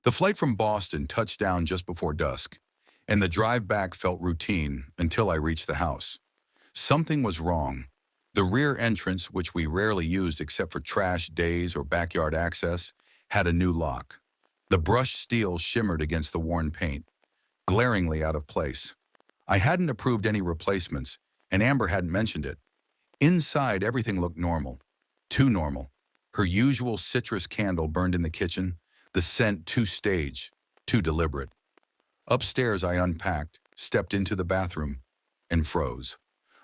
The flight from Boston touched down just before dusk, and the drive back felt routine until I reached the house. Something was wrong. The rear entrance, which we rarely used except for trash days or backyard access, had a new lock. The brushed steel shimmered against the worn paint, glaringly out of place. I hadn't approved any replacements, and Amber hadn't mentioned it. Inside, everything looked normal. Too normal. Her usual citrus candle burned in the kitchen, the scent too staged, too deliberate. Upstairs, I unpacked, stepped into the bathroom, and froze.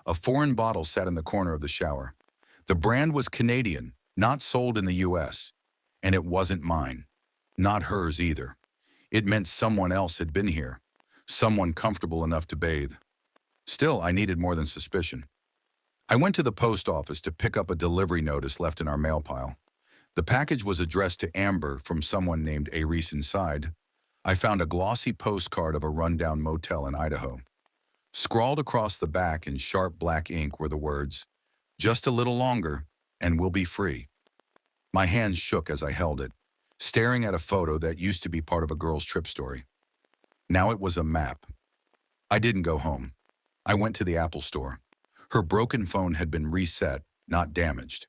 A foreign bottle sat in the corner of the shower. The brand was Canadian, not sold in the US, and it wasn't mine. Not hers either. It meant someone else had been here, someone comfortable enough to bathe. Still, I needed more than suspicion. I went to the post office to pick up a delivery notice left in our mail pile. The package was addressed to Amber from someone named Aries inside. I found a glossy postcard of a rundown motel in Idaho. Scrawled across the back in sharp black ink were the words, "Just a little longer, and we'll be free." My hands shook as I held it, staring at a photo that used to be part of a girl's trip story. Now it was a map. I didn't go home. I went to the Apple store. Her broken phone had been reset, not damaged.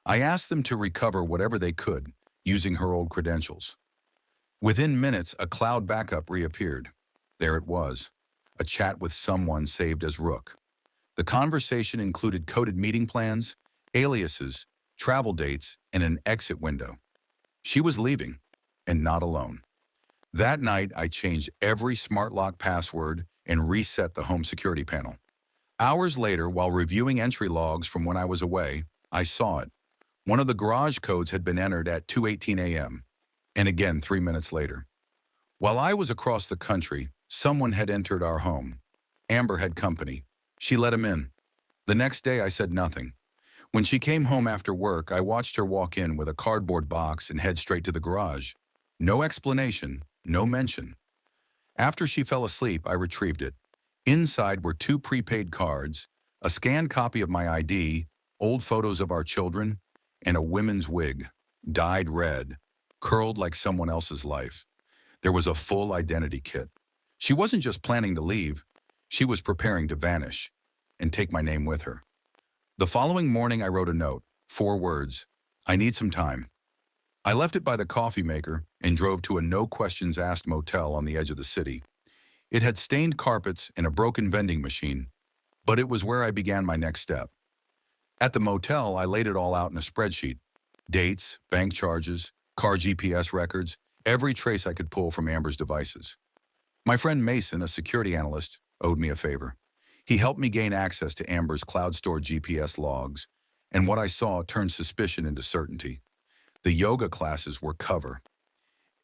I asked them to recover whatever they could, using her old credentials. Within minutes, a cloud backup reappeared. There it was, a chat with someone saved as Rook. The conversation included coded meeting plans, aliases, travel dates, and an exit window. She was leaving, and not alone. That night, I changed every smart lock password and reset the home security panel. Hours later, while reviewing entry logs from when I was away, I saw it. One of the garage codes had been entered at 2:18 a.m., and again 3 minutes later. While I was across the country, someone had entered our home. Amber had company. She let him in. The next day, I said nothing. When she came home after work, I watched her walk in with a cardboard box and head straight to the garage. No explanation, no mention. After she fell asleep, I retrieved it. Inside were 2 prepaid cards, a scanned copy of my ID, old photos of our children, and a women's wig, dyed red, curled like someone else's life. There was a full identity kit. She wasn't just planning to leave, she was preparing to vanish and take my name with her. The following morning, I wrote a note, 4 words, "I need some time." I left it by the coffee maker and drove to a no-questions-asked motel on the edge of the city. It had stained carpets and a broken vending machine, but it was where I began my next step. At the motel, I laid it all out in a spreadsheet. Dates, bank charges, car GPS records, every trace I could pull from Amber's devices. My friend Mason, a security analyst, owed me a favor. He helped me gain access to Amber's cloud-stored GPS logs, and what I saw turned suspicion into certainty. The yoga classes were cover.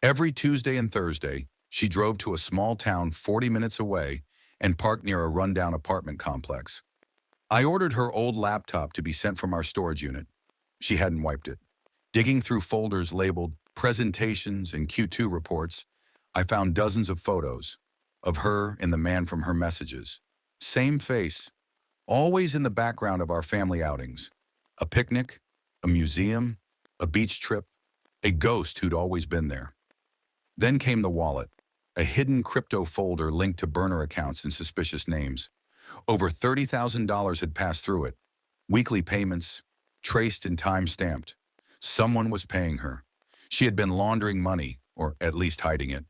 Every Tuesday and Thursday, she drove to a small town 40 minutes away and parked near a rundown apartment complex. I ordered her old laptop to be sent from our storage unit. She hadn't wiped it. Digging through folders labeled presentations and Q2 reports, I found dozens of photos of her and the man from her messages. Same face, always in the background of our family outings. A picnic, a museum, a beach trip, a ghost who'd always been there. Then came the wallet, a hidden crypto folder linked to burner accounts and suspicious names. Over $30,000 had passed through it. Weekly payments, traced and time-stamped. Someone was paying her. She had been laundering money, or at least hiding it.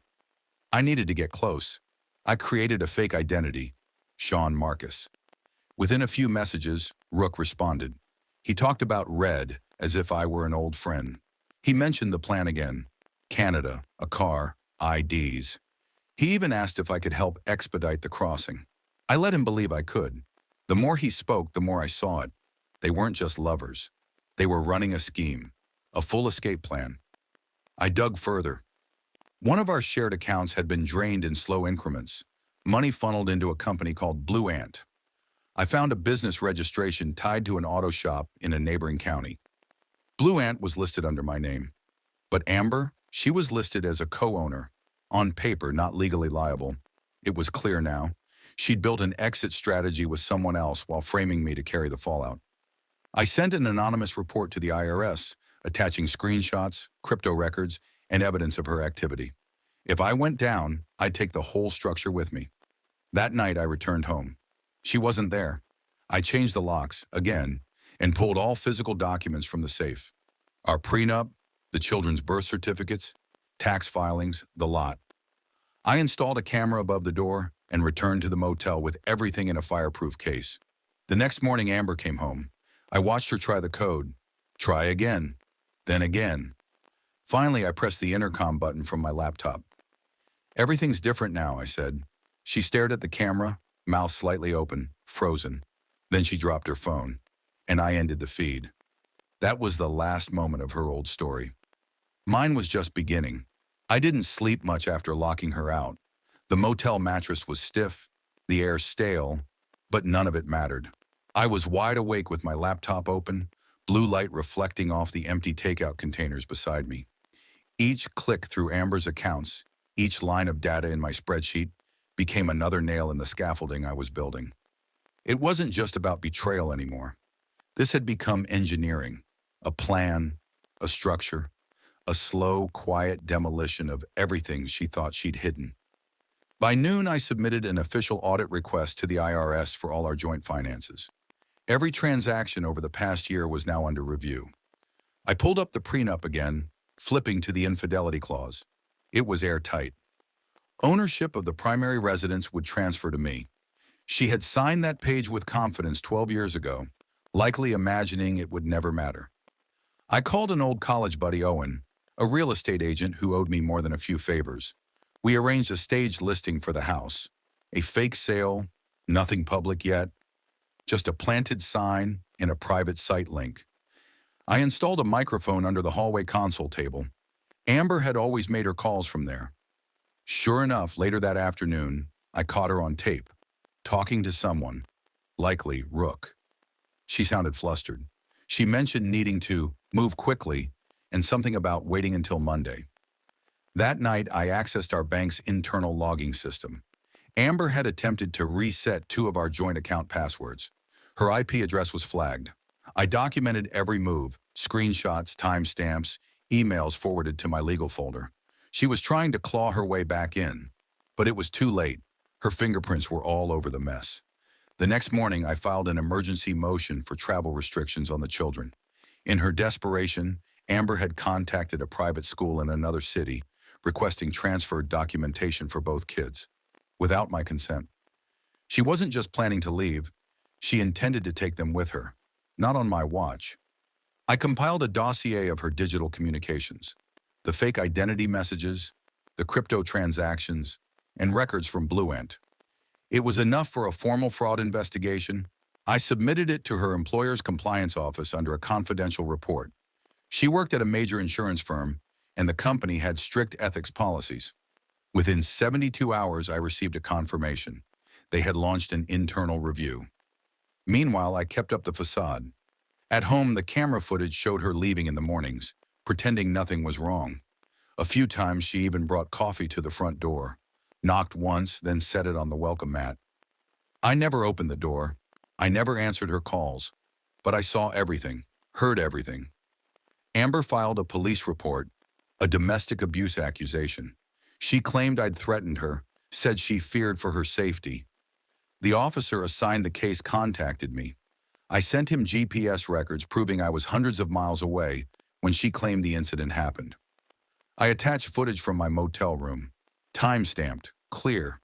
I needed to get close. I created a fake identity, Sean Marcus. Within a few messages, Rook responded. He talked about Red as if I were an old friend. He mentioned the plan again. Canada, a car, IDs. He even asked if I could help expedite the crossing. I let him believe I could. The more he spoke, the more I saw it. They weren't just lovers. They were running a scheme, a full escape plan. I dug further. One of our shared accounts had been drained in slow increments. Money funneled into a company called Blue Ant. I found a business registration tied to an auto shop in a neighboring county. Blue Ant was listed under my name. But Amber, she was listed as a co-owner. On paper, not legally liable. It was clear now. She'd built an exit strategy with someone else while framing me to carry the fallout. I sent an anonymous report to the IRS, attaching screenshots, crypto records, and evidence of her activity. If I went down, I'd take the whole structure with me. That night I returned home. She wasn't there. I changed the locks, again, and pulled all physical documents from the safe. Our prenup, the children's birth certificates, tax filings, the lot. I installed a camera above the door and returned to the motel with everything in a fireproof case. The next morning Amber came home. I watched her try the code. Try again. Then again. Finally, I pressed the intercom button from my laptop. "Everything's different now," I said. She stared at the camera, mouth slightly open, frozen. Then she dropped her phone, and I ended the feed. That was the last moment of her old story. Mine was just beginning. I didn't sleep much after locking her out. The motel mattress was stiff, the air stale, but none of it mattered. I was wide awake with my laptop open, blue light reflecting off the empty takeout containers beside me. Each click through Amber's accounts, each line of data in my spreadsheet, became another nail in the scaffolding I was building. It wasn't just about betrayal anymore. This had become engineering, a plan, a structure, a slow, quiet demolition of everything she thought she'd hidden. By noon, I submitted an official audit request to the IRS for all our joint finances. Every transaction over the past year was now under review. I pulled up the prenup again, flipping to the infidelity clause. It was airtight. Ownership of the primary residence would transfer to me. She had signed that page with confidence 12 years ago, likely imagining it would never matter. I called an old college buddy, Owen, a real estate agent who owed me more than a few favors. We arranged a staged listing for the house. A fake sale, nothing public yet, just a planted sign and a private site link. I installed a microphone under the hallway console table. Amber had always made her calls from there. Sure enough, later that afternoon, I caught her on tape, talking to someone, likely Rook. She sounded flustered. She mentioned needing to move quickly and something about waiting until Monday. That night, I accessed our bank's internal logging system. Amber had attempted to reset 2 of our joint account passwords. Her IP address was flagged. I documented every move, screenshots, timestamps, emails forwarded to my legal folder. She was trying to claw her way back in, but it was too late. Her fingerprints were all over the mess. The next morning, I filed an emergency motion for travel restrictions on the children. In her desperation, Amber had contacted a private school in another city, requesting transferred documentation for both kids, without my consent. She wasn't just planning to leave, she intended to take them with her, not on my watch. I compiled a dossier of her digital communications, the fake identity messages, the crypto transactions, and records from Blue Ant. It was enough for a formal fraud investigation. I submitted it to her employer's compliance office under a confidential report. She worked at a major insurance firm, and the company had strict ethics policies. Within 72 hours, I received a confirmation. They had launched an internal review. Meanwhile, I kept up the facade. At home, the camera footage showed her leaving in the mornings, pretending nothing was wrong. A few times, she even brought coffee to the front door, knocked once, then set it on the welcome mat. I never opened the door. I never answered her calls. But I saw everything, heard everything. Amber filed a police report, a domestic abuse accusation. She claimed I'd threatened her, said she feared for her safety. The officer assigned the case contacted me. I sent him GPS records proving I was hundreds of miles away when she claimed the incident happened. I attached footage from my motel room, time-stamped, clear.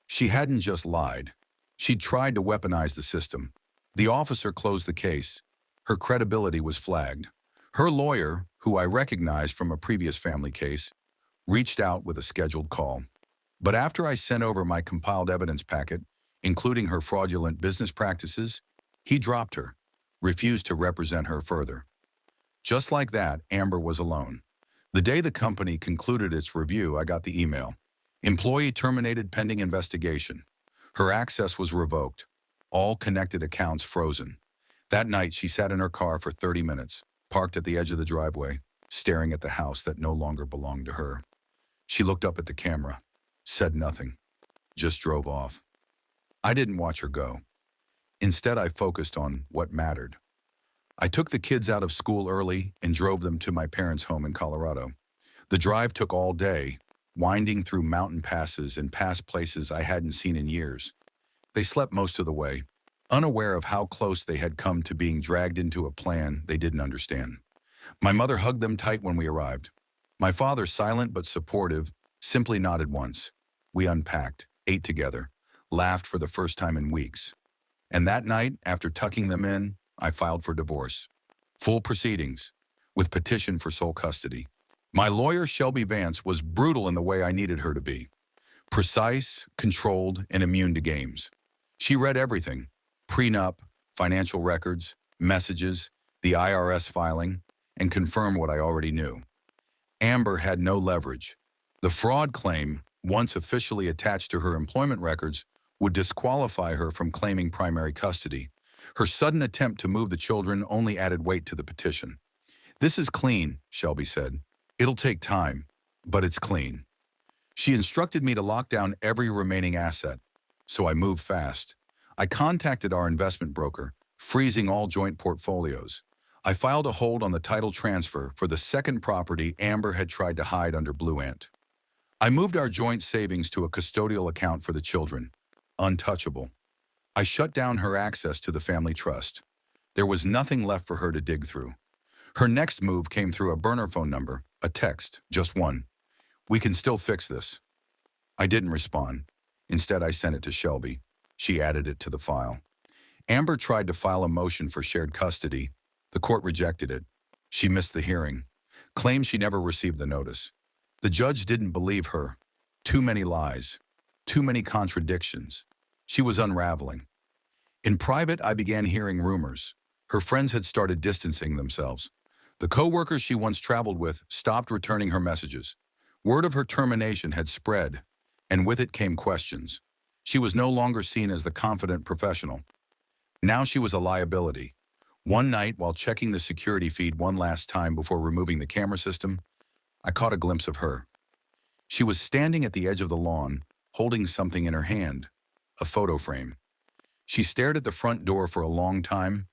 She hadn't just lied. She'd tried to weaponize the system. The officer closed the case. Her credibility was flagged. Her lawyer, who I recognized from a previous family case, reached out with a scheduled call. But after I sent over my compiled evidence packet, including her fraudulent business practices, he dropped her, refused to represent her further. Just like that, Amber was alone. The day the company concluded its review, I got the email. Employee terminated pending investigation. Her access was revoked. All connected accounts frozen. That night, she sat in her car for 30 minutes, parked at the edge of the driveway, staring at the house that no longer belonged to her. She looked up at the camera, said nothing, just drove off. I didn't watch her go. Instead, I focused on what mattered. I took the kids out of school early and drove them to my parents' home in Colorado. The drive took all day, winding through mountain passes and past places I hadn't seen in years. They slept most of the way, unaware of how close they had come to being dragged into a plan they didn't understand. My mother hugged them tight when we arrived. My father, silent but supportive, simply nodded once. We unpacked, ate together, laughed for the first time in weeks. And that night, after tucking them in, I filed for divorce. Full proceedings, with petition for sole custody. My lawyer, Shelby Vance, was brutal in the way I needed her to be. Precise, controlled, and immune to games. She read everything: prenup, financial records, messages, the IRS filing, and confirmed what I already knew. Amber had no leverage. The fraud claim, once officially attached to her employment records, would disqualify her from claiming primary custody. Her sudden attempt to move the children only added weight to the petition. "This is clean," Shelby said. "It'll take time, but it's clean." She instructed me to lock down every remaining asset, so I moved fast. I contacted our investment broker, freezing all joint portfolios. I filed a hold on the title transfer for the second property Amber had tried to hide under Blue Ant. I moved our joint savings to a custodial account for the children, untouchable. I shut down her access to the family trust. There was nothing left for her to dig through. Her next move came through a burner phone number, a text, just one. "We can still fix this." I didn't respond. Instead, I sent it to Shelby. She added it to the file. Amber tried to file a motion for shared custody. The court rejected it. She missed the hearing, claimed she never received the notice. The judge didn't believe her. Too many lies, too many contradictions. She was unraveling. In private, I began hearing rumors. Her friends had started distancing themselves. The co-workers she once traveled with stopped returning her messages. Word of her termination had spread, and with it came questions. She was no longer seen as the confident professional. Now she was a liability. One night, while checking the security feed one last time before removing the camera system, I caught a glimpse of her. She was standing at the edge of the lawn, holding something in her hand, a photo frame. She stared at the front door for a long time,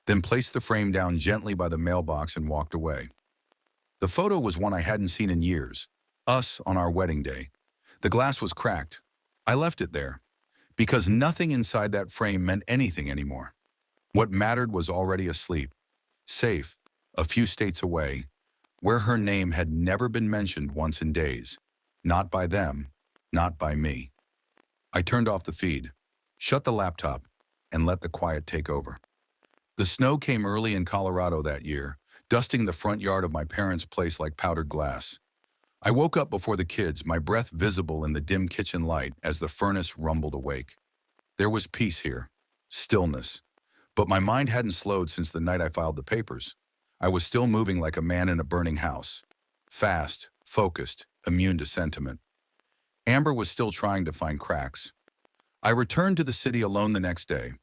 then placed the frame down gently by the mailbox and walked away. The photo was one I hadn't seen in years, us on our wedding day. The glass was cracked. I left it there, because nothing inside that frame meant anything anymore. What mattered was already asleep, safe, a few states away, where her name had never been mentioned once in days. Not by them, not by me. I turned off the feed, shut the laptop, and let the quiet take over. The snow came early in Colorado that year, dusting the front yard of my parents' place like powdered glass. I woke up before the kids, my breath visible in the dim kitchen light as the furnace rumbled awake. There was peace here, stillness. But my mind hadn't slowed since the night I filed the papers. I was still moving like a man in a burning house. Fast, focused, immune to sentiment. Amber was still trying to find cracks. I returned to the city alone the next day.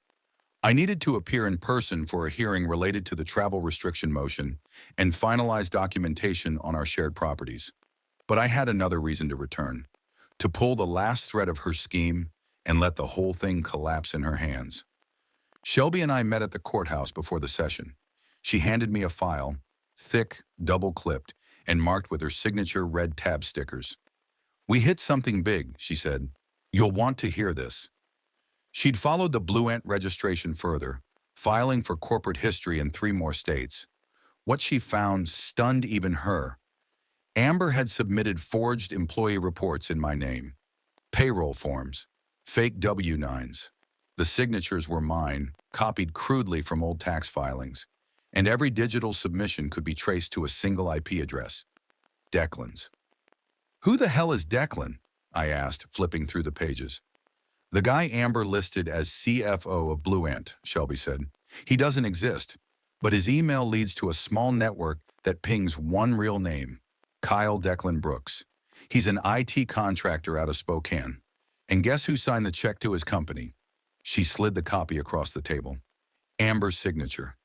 I needed to appear in person for a hearing related to the travel restriction motion and finalize documentation on our shared properties. But I had another reason to return, to pull the last thread of her scheme and let the whole thing collapse in her hands. Shelby and I met at the courthouse before the session. She handed me a file, thick, double-clipped, and marked with her signature red tab stickers. "We hit something big," she said. "You'll want to hear this." She'd followed the Blue Ant registration further, filing for corporate history in 3 more states. What she found stunned even her. Amber had submitted forged employee reports in my name, payroll forms, fake W-9s. The signatures were mine, copied crudely from old tax filings, and every digital submission could be traced to a single IP address, Declan's. "Who the hell is Declan?" I asked, flipping through the pages. "The guy Amber listed as CFO of Blue Ant," Shelby said. "He doesn't exist, but his email leads to a small network that pings one real name, Kyle Declan Brooks. He's an IT contractor out of Spokane. And guess who signed the check to his company?" She slid the copy across the table. Amber's signature.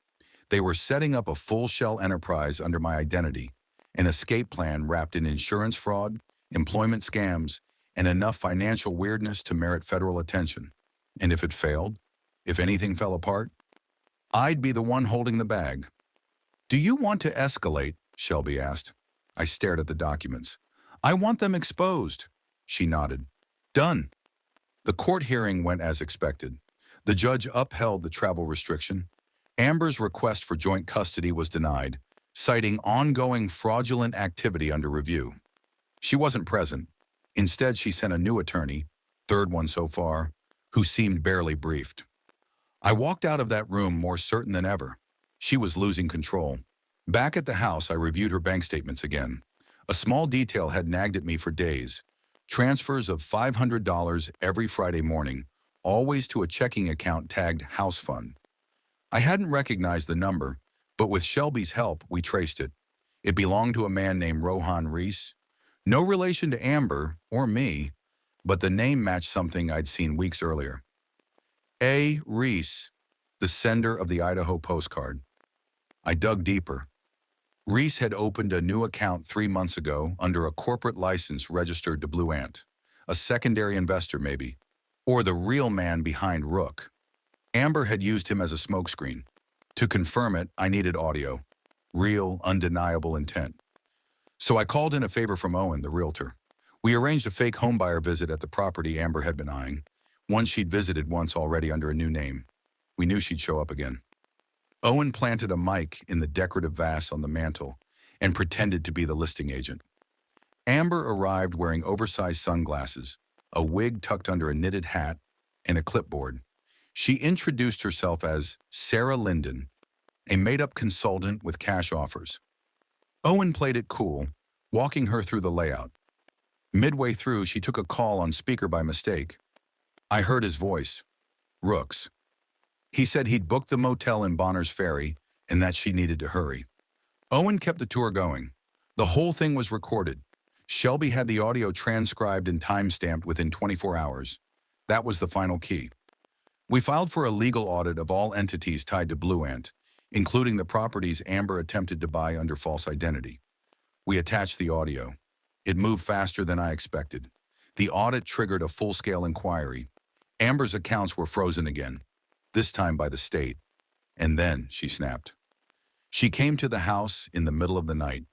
They were setting up a full-shell enterprise under my identity, an escape plan wrapped in insurance fraud, employment scams, and enough financial weirdness to merit federal attention. And if it failed, if anything fell apart, I'd be the one holding the bag. "Do you want to escalate?" Shelby asked. I stared at the documents. I want them exposed. She nodded. Done. The court hearing went as expected. The judge upheld the travel restriction. Amber's request for joint custody was denied, citing ongoing fraudulent activity under review. She wasn't present. Instead, she sent a new attorney, third one so far, who seemed barely briefed. I walked out of that room more certain than ever. She was losing control. Back at the house, I reviewed her bank statements again. A small detail had nagged at me for days. Transfers of $500 every Friday morning, always to a checking account tagged House Fund. I hadn't recognized the number, but with Shelby's help, we traced it. It belonged to a man named Rohan Reese. No relation to Amber or me, but the name matched something I'd seen weeks earlier. A. Reese, the sender of the Idaho postcard. I dug deeper. Reese had opened a new account 3 months ago under a corporate license registered to Blue Ant. A secondary investor, maybe. Or the real man behind Rook. Amber had used him as a smokescreen. To confirm it, I needed audio. Real, undeniable intent. So I called in a favor from Owen, the realtor. We arranged a fake homebuyer visit at the property Amber had been eyeing, one she'd visited once already under a new name. We knew she'd show up again. Owen planted a mic in the decorative vase on the mantel and pretended to be the listing agent. Amber arrived wearing oversized sunglasses, a wig tucked under a knitted hat, and a clipboard. She introduced herself as Sarah Linden, a made-up consultant with cash offers. Owen played it cool, walking her through the layout. Midway through, she took a call on speaker by mistake. I heard his voice. Rooks. He said he'd booked the motel in Bonner's Ferry and that she needed to hurry. Owen kept the tour going. The whole thing was recorded. Shelby had the audio transcribed and time-stamped within 24 hours. That was the final key. We filed for a legal audit of all entities tied to Blue Ant, including the properties Amber attempted to buy under false identity. We attached the audio. It moved faster than I expected. The audit triggered a full-scale inquiry. Amber's accounts were frozen again, this time by the state. And then she snapped. She came to the house in the middle of the night.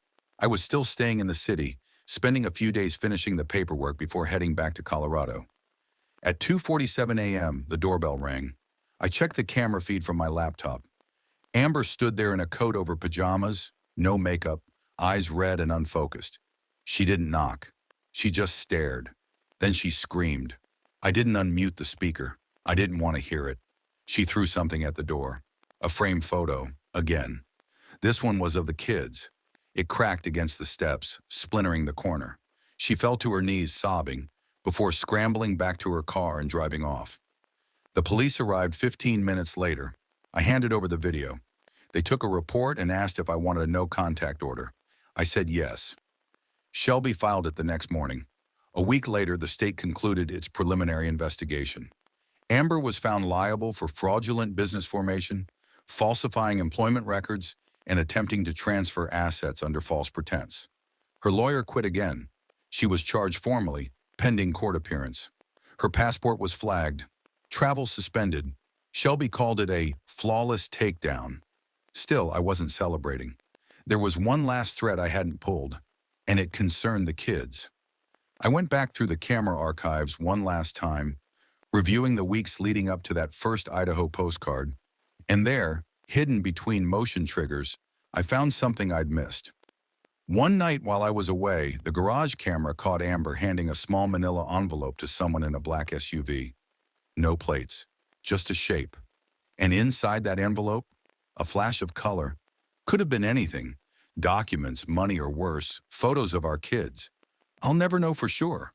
I was still staying in the city, spending a few days finishing the paperwork before heading back to Colorado. At 2:47 a.m., the doorbell rang. I checked the camera feed from my laptop. Amber stood there in a coat over pajamas, no makeup, eyes red and unfocused. She didn't knock. She just stared. Then she screamed. I didn't unmute the speaker. I didn't want to hear it. She threw something at the door. A framed photo, again. This one was of the kids. It cracked against the steps, splintering the corner. She fell to her knees, sobbing, before scrambling back to her car and driving off. The police arrived 15 minutes later. I handed over the video. They took a report and asked if I wanted a no-contact order. I said yes. Shelby filed it the next morning. A week later, the state concluded its preliminary investigation. Amber was found liable for fraudulent business formation, falsifying employment records, and attempting to transfer assets under false pretense. Her lawyer quit again. She was charged formally, pending court appearance. Her passport was flagged, travel suspended. Shelby called it a flawless takedown. Still, I wasn't celebrating. There was one last thread I hadn't pulled, and it concerned the kids. I went back through the camera archives one last time, reviewing the weeks leading up to that first Idaho postcard, and there, hidden between motion triggers, I found something I'd missed. One night while I was away, the garage camera caught Amber handing a small manila envelope to someone in a black SUV. No plates, just a shape. And inside that envelope, a flash of color. Could have been anything. Documents, money or worse, photos of our kids. I'll never know for sure.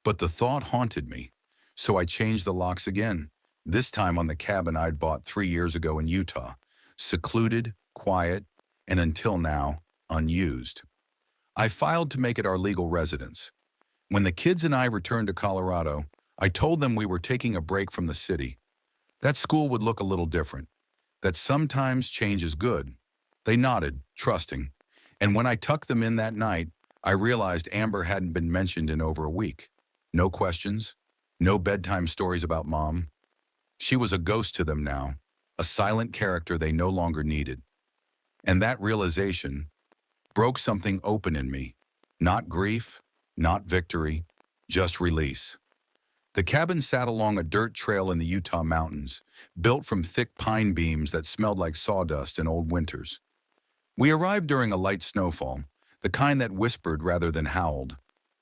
But the thought haunted me. So I changed the locks again, this time on the cabin I'd bought 3 years ago in Utah. Secluded, quiet, and until now, unused. I filed to make it our legal residence. When the kids and I returned to Colorado, I told them we were taking a break from the city. That school would look a little different. That sometimes change is good. They nodded, trusting. And when I tucked them in that night, I realized Amber hadn't been mentioned in over a week. No questions, no bedtime stories about mom. She was a ghost to them now, a silent character they no longer needed. And that realization broke something open in me. Not grief, Not victory, just release. The cabin sat along a dirt trail in the Utah mountains, built from thick pine beams that smelled like sawdust in old winters. We arrived during a light snowfall, the kind that whispered rather than howled,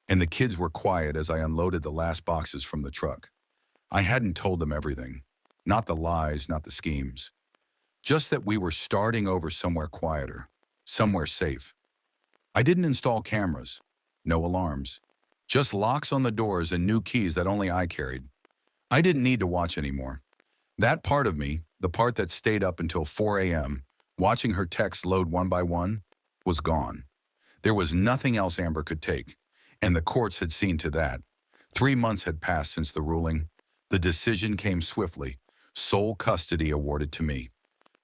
and the kids were quiet as I unloaded the last boxes from the truck. I hadn't told them everything. Not the lies, not the schemes. Just that we were starting over somewhere quieter, somewhere safe. I didn't install cameras, no alarms, just locks on the doors and new keys that only I carried. I didn't need to watch anymore. That part of me, the part that stayed up until 4 a.m., watching her texts load one by one, was gone. There was nothing else Amber could take, and the courts had seen to that. 3 months had passed since the ruling. The decision came swiftly, sole custody awarded to me.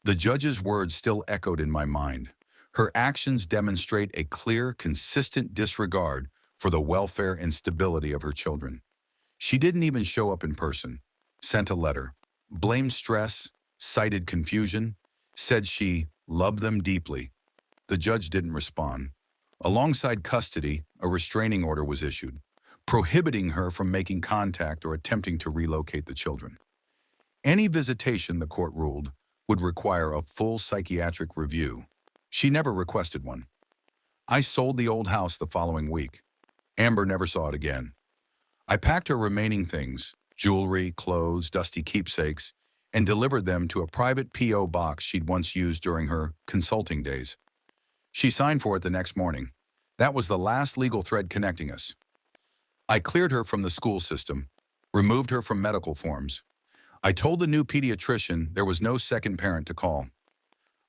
The judge's words still echoed in my mind. Her actions demonstrate a clear, consistent disregard for the welfare and stability of her children. She didn't even show up in person, sent a letter, blamed stress, cited confusion, said she loved them deeply. The judge didn't respond. Alongside custody, a restraining order was issued, prohibiting her from making contact or attempting to relocate the children. Any visitation, the court ruled, would require a full psychiatric review. She never requested one. I sold the old house the following week. Amber never saw it again. I packed her remaining things, jewelry, clothes, dusty keepsakes, and delivered them to a private P.O. box she'd once used during her consulting days. She signed for it the next morning. That was the last legal thread connecting us. I cleared her from the school system, removed her from medical forms. I told the new pediatrician there was no second parent to call.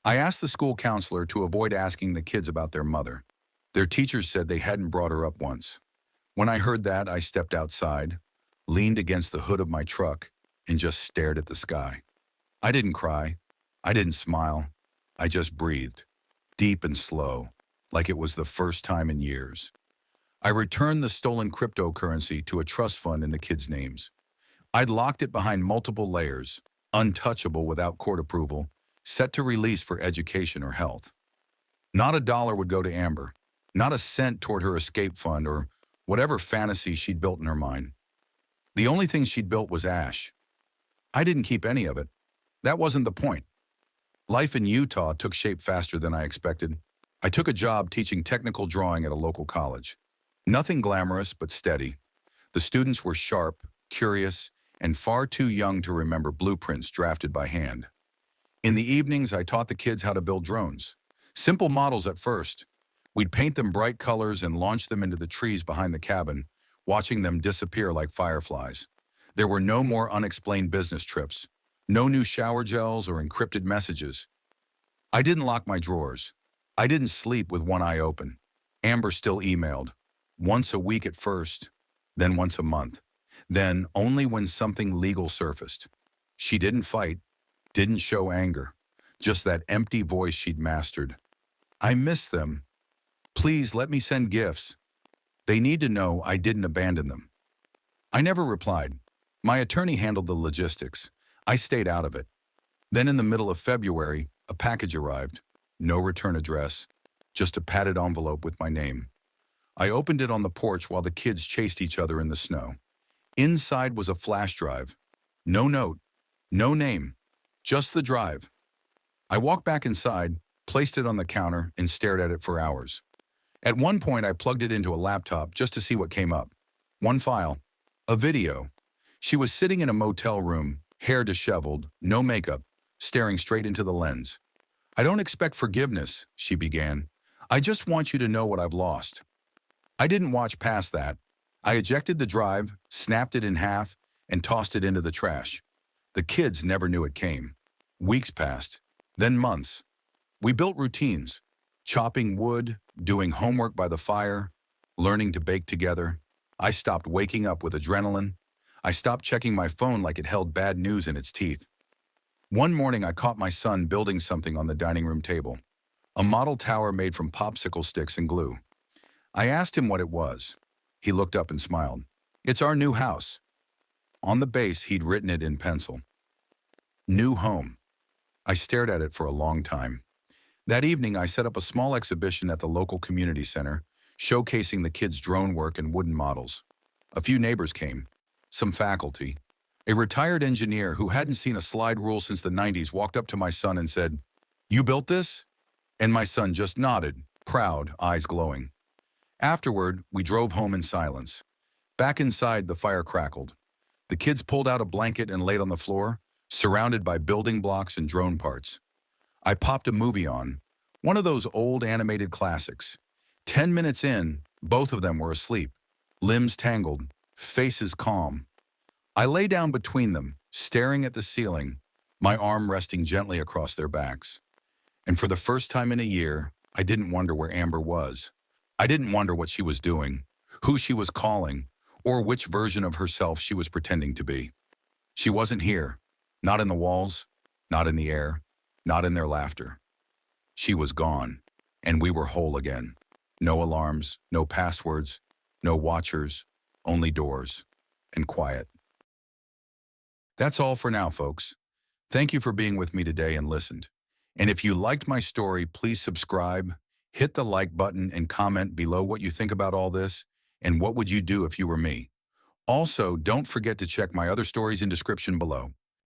I asked the school counselor to avoid asking the kids about their mother. Their teachers said they hadn't brought her up once. When I heard that, I stepped outside, leaned against the hood of my truck, and just stared at the sky. I didn't cry. I didn't smile. I just breathed, deep and slow, like it was the first time in years. I returned the stolen cryptocurrency to a trust fund in the kids' names. I'd locked it behind multiple layers, untouchable without court approval, set to release for education or health. Not a dollar would go to Amber, not a cent toward her escape fund or whatever fantasy she'd built in her mind. The only thing she'd built was ash. I didn't keep any of it. That wasn't the point. Life in Utah took shape faster than I expected. I took a job teaching technical drawing at a local college. Nothing glamorous, but steady. The students were sharp, curious, and far too young to remember blueprints drafted by hand. In the evenings, I taught the kids how to build drones. Simple models at first. We'd paint them bright colors and launch them into the trees behind the cabin, watching them disappear like fireflies. There were no more unexplained business trips, no new shower gels or encrypted messages. I didn't lock my drawers. I didn't sleep with one eye open. Amber still emailed, once a week at first, then once a month, then only when something legal surfaced. She didn't fight, didn't show anger, just that empty voice she'd mastered. I miss them. Please let me send gifts. They need to know I didn't abandon them. I never replied. My attorney handled the logistics. I stayed out of it. Then in the middle of February, a package arrived. No return address, just a padded envelope with my name. I opened it on the porch while the kids chased each other in the snow. Inside was a flash drive. No note, no name, just the drive. I walked back inside, placed it on the counter, and stared at it for hours. At one point, I plugged it into a laptop just to see what came up. One file, a video. She was sitting in a motel room, hair disheveled, no makeup, staring straight into the lens. I don't expect forgiveness, she began. I just want you to know what I've lost. I didn't watch past that. I ejected the drive, snapped it in half, and tossed it into the trash. The kids never knew it came. Weeks passed, then months. We built routines, chopping wood, doing homework by the fire, learning to bake together. I stopped waking up with adrenaline. I stopped checking my phone like it held bad news in its teeth. One morning, I caught my son building something on the dining room table, a model tower made from popsicle sticks and glue. I asked him what it was. He looked up and smiled. It's our new house. On the base, he'd written it in pencil. New home. I stared at it for a long time. That evening, I set up a small exhibition at the local community center, showcasing the kids' drone work and wooden models. A few neighbors came, some faculty. A retired engineer who hadn't seen a slide rule since the 90s walked up to my son and said, "You built this?" And my son just nodded, proud, eyes glowing. Afterward, we drove home in silence. Back inside, the fire crackled. The kids pulled out a blanket and laid on the floor, surrounded by building blocks and drone parts. I popped a movie on, one of those old animated classics. 10 minutes in, both of them were asleep, limbs tangled, faces calm. I lay down between them, staring at the ceiling, my arm resting gently across their backs. And for the first time in a year, I didn't wonder where Amber was. I didn't wonder what she was doing, who she was calling, or which version of herself she was pretending to be. She wasn't here, not in the walls, not in the air, not in their laughter. She was gone, and we were whole again. No alarms, no passwords, no watchers, only doors, and quiet. That's all for now, folks. Thank you for being with me today and listened. And if you liked my story, please subscribe, hit the like button, and comment below what you think about all this and what would you do if you were me. Also, don't forget to check my other stories in description below.